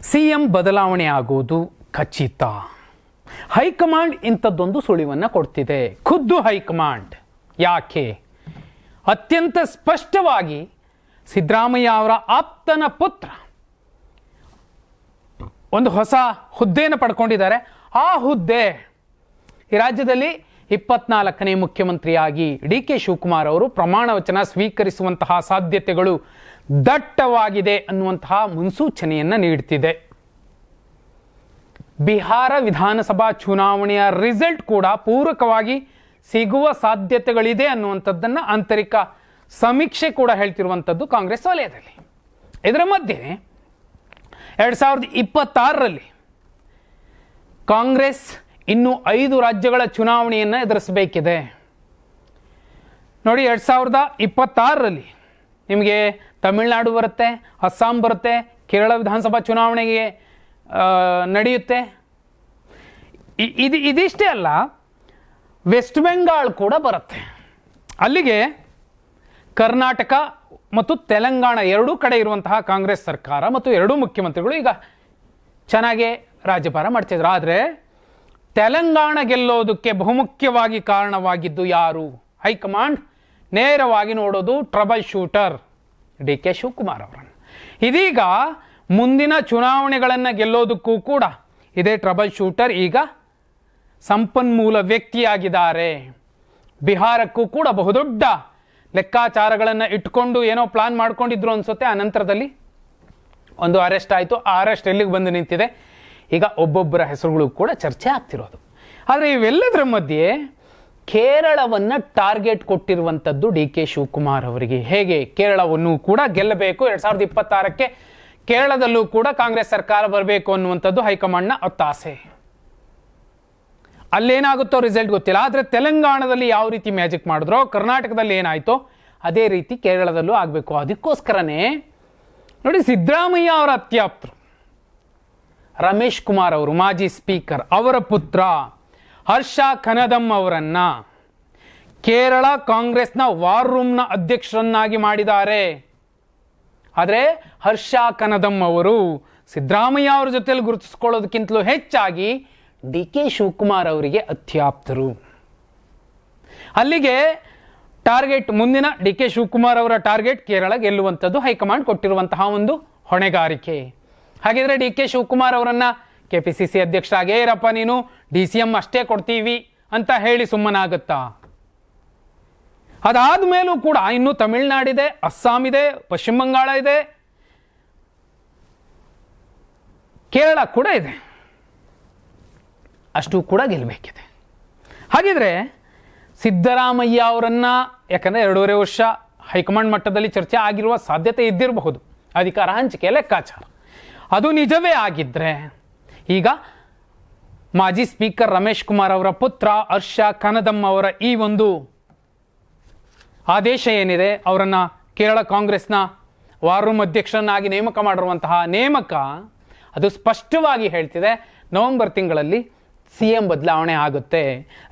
CM ಬದಲಾವಣೆ ಆಗುವುದು ಖಚಿತ. ಹೈಕಮಾಂಡ್ ಇಂಥದ್ದೊಂದು ಸುಳಿವನ್ನು ಕೊಡ್ತಿದೆ. ಖುದ್ದು ಹೈಕಮಾಂಡ್. ಯಾಕೆ? ಅತ್ಯಂತ ಸ್ಪಷ್ಟವಾಗಿ ಸಿದ್ದರಾಮಯ್ಯ ಅವರ ಆಪ್ತನ ಪುತ್ರ ಒಂದು ಹೊಸ ಹುದ್ದೆಯನ್ನು ಪಡ್ಕೊಂಡಿದ್ದಾರೆ. ಆ ಹುದ್ದೆ ಈ ರಾಜ್ಯದಲ್ಲಿ 24ನೇ ಮುಖ್ಯಮಂತ್ರಿಯಾಗಿ ಡಿ ಕೆ ಶಿವಕುಮಾರ್ ಅವರು ಪ್ರಮಾಣ ವಚನ ಸ್ವೀಕರಿಸುವಂತಹ ಸಾಧ್ಯತೆಗಳು ದಟ್ಟವಾಗಿದೆ ಅನ್ನುವಂತಹ ಮುನ್ಸೂಚನೆಯನ್ನು ನೀಡುತ್ತಿದೆ. ಬಿಹಾರ ವಿಧಾನಸಭಾ ಚುನಾವಣೆಯ ರಿಸಲ್ಟ್ ಕೂಡ ಪೂರಕವಾಗಿ ಸಿಗುವ ಸಾಧ್ಯತೆಗಳಿದೆ ಅನ್ನುವಂಥದ್ದನ್ನು ಆಂತರಿಕ ಸಮೀಕ್ಷೆ ಕೂಡ ಹೇಳ್ತಿರುವಂಥದ್ದು ಕಾಂಗ್ರೆಸ್ ವಲಯದಲ್ಲಿ. ಇದರ ಮಧ್ಯೆ 2026ರಲ್ಲಿ ಕಾಂಗ್ರೆಸ್ ಇನ್ನು 5 ರಾಜ್ಯಗಳ ಚುನಾವಣೆಯನ್ನು ಎದುರಿಸಬೇಕಿದೆ. ನೋಡಿ, 2026ರಲ್ಲಿ ನಿಮಗೆ ತಮಿಳುನಾಡು ಬರುತ್ತೆ, ಅಸ್ಸಾಂ ಬರುತ್ತೆ, ಕೇರಳ ವಿಧಾನಸಭಾ ಚುನಾವಣೆಗೆ ನಡೆಯುತ್ತೆ. ಇದಿಷ್ಟೇ ಅಲ್ಲ, ವೆಸ್ಟ್ ಬೆಂಗಾಲ್ ಕೂಡ ಬರುತ್ತೆ. ಅಲ್ಲಿಗೆ ಕರ್ನಾಟಕ ಮತ್ತು ತೆಲಂಗಾಣ ಎರಡೂ ಕಡೆ ಇರುವಂತಹ ಕಾಂಗ್ರೆಸ್ ಸರ್ಕಾರ ಮತ್ತು ಎರಡೂ ಮುಖ್ಯಮಂತ್ರಿಗಳು ಈಗ ಚೆನ್ನಾಗೇ ರಾಜ್ಯಭಾರ ಮಾಡ್ತಿದ್ರು. ಆದರೆ ತೆಲಂಗಾಣ ಗೆಲ್ಲೋದಕ್ಕೆ ಬಹುಮುಖ್ಯವಾಗಿ ಕಾರಣವಾಗಿದ್ದು ಯಾರು? ಹೈಕಮಾಂಡ್ ನೇರವಾಗಿ ನೋಡೋದು trouble shooter D K Shivakumar ಅವರನ್ನು. ಇದೀಗ ಮುಂದಿನ ಚುನಾವಣೆಗಳನ್ನು ಗೆಲ್ಲೋದಕ್ಕೂ ಕೂಡ ಇದೇ ಟ್ರಬಲ್ ಶೂಟರ್ ಈಗ ಸಂಪನ್ಮೂಲ ವ್ಯಕ್ತಿಯಾಗಿದ್ದಾರೆ. ಬಿಹಾರಕ್ಕೂ ಕೂಡ ಬಹುದೊಡ್ಡ ಲೆಕ್ಕಾಚಾರಗಳನ್ನು ಇಟ್ಕೊಂಡು ಏನೋ ಪ್ಲಾನ್ ಮಾಡ್ಕೊಂಡಿದ್ರು ಅನ್ಸುತ್ತೆ. ಆ ನಂತರದಲ್ಲಿ ಒಂದು ಅರೆಸ್ಟ್ ಆಯಿತು. ಆ ಅರೆಸ್ಟ್ ಎಲ್ಲಿಗೆ ಬಂದು ನಿಂತಿದೆ? ಈಗ ಒಬ್ಬೊಬ್ಬರ ಹೆಸರುಗಳು ಕೂಡ ಚರ್ಚೆ ಆಗ್ತಿರೋದು. ಆದರೆ ಇವೆಲ್ಲದರ ಮಧ್ಯೆ ಕೇರಳವನ್ನು ಟಾರ್ಗೆಟ್ ಕೊಟ್ಟಿರುವಂಥದ್ದು ಡಿ ಕೆ ಶಿವಕುಮಾರ್ ಅವರಿಗೆ. ಹೇಗೆ? ಕೇರಳವನ್ನು ಕೂಡ ಗೆಲ್ಲಬೇಕು, 2026ಕ್ಕೆ ಕೇರಳದಲ್ಲೂ ಕೂಡ ಕಾಂಗ್ರೆಸ್ ಸರ್ಕಾರ ಬರಬೇಕು ಅನ್ನುವಂಥದ್ದು ಹೈಕಮಾಂಡ್ನ ಒತ್ತಾಸೆ. ಅಲ್ಲೇನಾಗುತ್ತೋ ರಿಸಲ್ಟ್ ಗೊತ್ತಿಲ್ಲ. ಆದರೆ ತೆಲಂಗಾಣದಲ್ಲಿ ಯಾವ ರೀತಿ ಮ್ಯಾಜಿಕ್ ಮಾಡಿದ್ರೋ, ಕರ್ನಾಟಕದಲ್ಲಿ ಏನಾಯಿತೋ ಅದೇ ರೀತಿ ಕೇರಳದಲ್ಲೂ ಆಗಬೇಕು. ಅದಕ್ಕೋಸ್ಕರನೇ ನೋಡಿ, ಸಿದ್ದರಾಮಯ್ಯ ಅವರ ಅತ್ಯಾಪ್ತರು ರಮೇಶ್ ಕುಮಾರ್ ಅವರು, ಮಾಜಿ ಸ್ಪೀಕರ್, ಅವರ ಪುತ್ರ ಹರ್ಷ ಕನದಂ ಅವರನ್ನ ಕೇರಳ ಕಾಂಗ್ರೆಸ್ನ ವಾರ್ ರೂಮ್ನ ಅಧ್ಯಕ್ಷರನ್ನಾಗಿ ಮಾಡಿದ್ದಾರೆ. ಆದರೆ ಹರ್ಷ ಕನದಂ ಅವರು ಸಿದ್ದರಾಮಯ್ಯ ಅವರ ಜೊತೆಯಲ್ಲಿ ಗುರುತಿಸ್ಕೊಳ್ಳೋದಕ್ಕಿಂತಲೂ ಹೆಚ್ಚಾಗಿ ಡಿ ಕೆ ಶಿವಕುಮಾರ್ ಅವರಿಗೆ ಅತ್ಯಾಪ್ತರು. ಅಲ್ಲಿಗೆ ಟಾರ್ಗೆಟ್, ಮುಂದಿನ ಡಿ ಕೆ ಶಿವಕುಮಾರ್ ಅವರ ಟಾರ್ಗೆಟ್ ಕೇರಳ ಗೆಲ್ಲುವಂಥದ್ದು ಹೈಕಮಾಂಡ್ ಕೊಟ್ಟಿರುವಂತಹ ಒಂದು ಹೊಣೆಗಾರಿಕೆ. ಹಾಗಿದ್ರೆ ಡಿ ಕೆ ಶಿವಕುಮಾರ್ ಅವರನ್ನ KPCC ಅಧ್ಯಕ್ಷರಾಗೇ ಇರಪ್ಪ ನೀನು, DCM ಅಷ್ಟೇ ಕೊಡ್ತೀವಿ ಅಂತ ಹೇಳಿ ಸುಮ್ಮನಾಗುತ್ತಾ? ಅದಾದ ಮೇಲೂ ಕೂಡ ಇನ್ನು ತಮಿಳುನಾಡಿದೆ, ಅಸ್ಸಾಂ ಇದೆ, ಪಶ್ಚಿಮ ಬಂಗಾಳ ಇದೆ, ಕೇರಳ ಕೂಡ ಇದೆ. ಅಷ್ಟು ಕೂಡ ಗೆಲ್ಲಬೇಕಿದೆ. ಹಾಗಿದ್ರೆ ಸಿದ್ದರಾಮಯ್ಯ ಅವರನ್ನ, ಯಾಕಂದರೆ 2.5 ವರ್ಷ ಹೈಕಮಾಂಡ್ ಮಟ್ಟದಲ್ಲಿ ಚರ್ಚೆ ಆಗಿರುವ ಸಾಧ್ಯತೆ ಇದ್ದಿರಬಹುದು, ಅಧಿಕಾರ ಹಂಚಿಕೆ ಲೆಕ್ಕಾಚಾರ. ಅದು ನಿಜವೇ ಆಗಿದ್ದರೆ ಈಗ ಮಾಜಿ ಸ್ಪೀಕರ್ ರಮೇಶ್ ಕುಮಾರ್ ಅವರ ಪುತ್ರ ಹರ್ಷ ಕನದಂ ಅವರ ಈ ಒಂದು ಆದೇಶ ಏನಿದೆ, ಅವರನ್ನು ಕೇರಳ ಕಾಂಗ್ರೆಸ್ನ ವಾರ್ ರೂಮ್ ಅಧ್ಯಕ್ಷರನ್ನಾಗಿ ನೇಮಕ ಮಾಡಿರುವಂತಹ ನೇಮಕ, ಅದು ಸ್ಪಷ್ಟವಾಗಿ ಹೇಳ್ತಿದೆ ನವೆಂಬರ್ ತಿಂಗಳಲ್ಲಿ CM ಬದಲಾವಣೆ ಆಗುತ್ತೆ.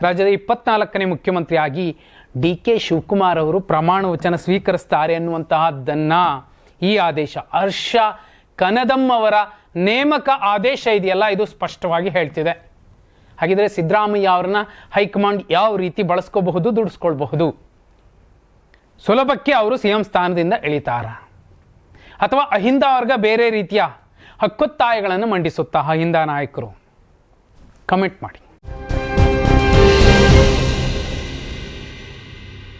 ರಾಜ್ಯದ 24ನೇ ಮುಖ್ಯಮಂತ್ರಿಯಾಗಿ ಡಿ ಕೆ ಶಿವಕುಮಾರ್ ಅವರು ಪ್ರಮಾಣ ವಚನ ಸ್ವೀಕರಿಸ್ತಾರೆ ಅನ್ನುವಂತಹದ್ದನ್ನು ಈ ಆದೇಶ, ಹರ್ಷ ಕನದಂ ಅವರ ನೇಮಕ ಆದೇಶ ಇದೆಯಲ್ಲ, ಇದು ಸ್ಪಷ್ಟವಾಗಿ ಹೇಳ್ತಿದೆ. ಹಾಗಿದ್ರೆ ಸಿದ್ದರಾಮಯ್ಯ ಅವರನ್ನ ಹೈಕಮಾಂಡ್ ಯಾವ ರೀತಿ ಬಳಸ್ಕೋಬಹುದು, ದುಡಿಸ್ಕೊಳ್ಬಹುದು? ಸುಲಭಕ್ಕೆ ಅವರು CM ಸ್ಥಾನದಿಂದ ಇಳಿತಾರ, ಅಥವಾ ಅಹಿಂದ ವರ್ಗ ಬೇರೆ ರೀತಿಯ ಹಕ್ಕೊತ್ತಾಯಗಳನ್ನು ಮಂಡಿಸುತ್ತಾ ಅಹಿಂದ ನಾಯಕರು? ಕಮೆಂಟ್ ಮಾಡಿ.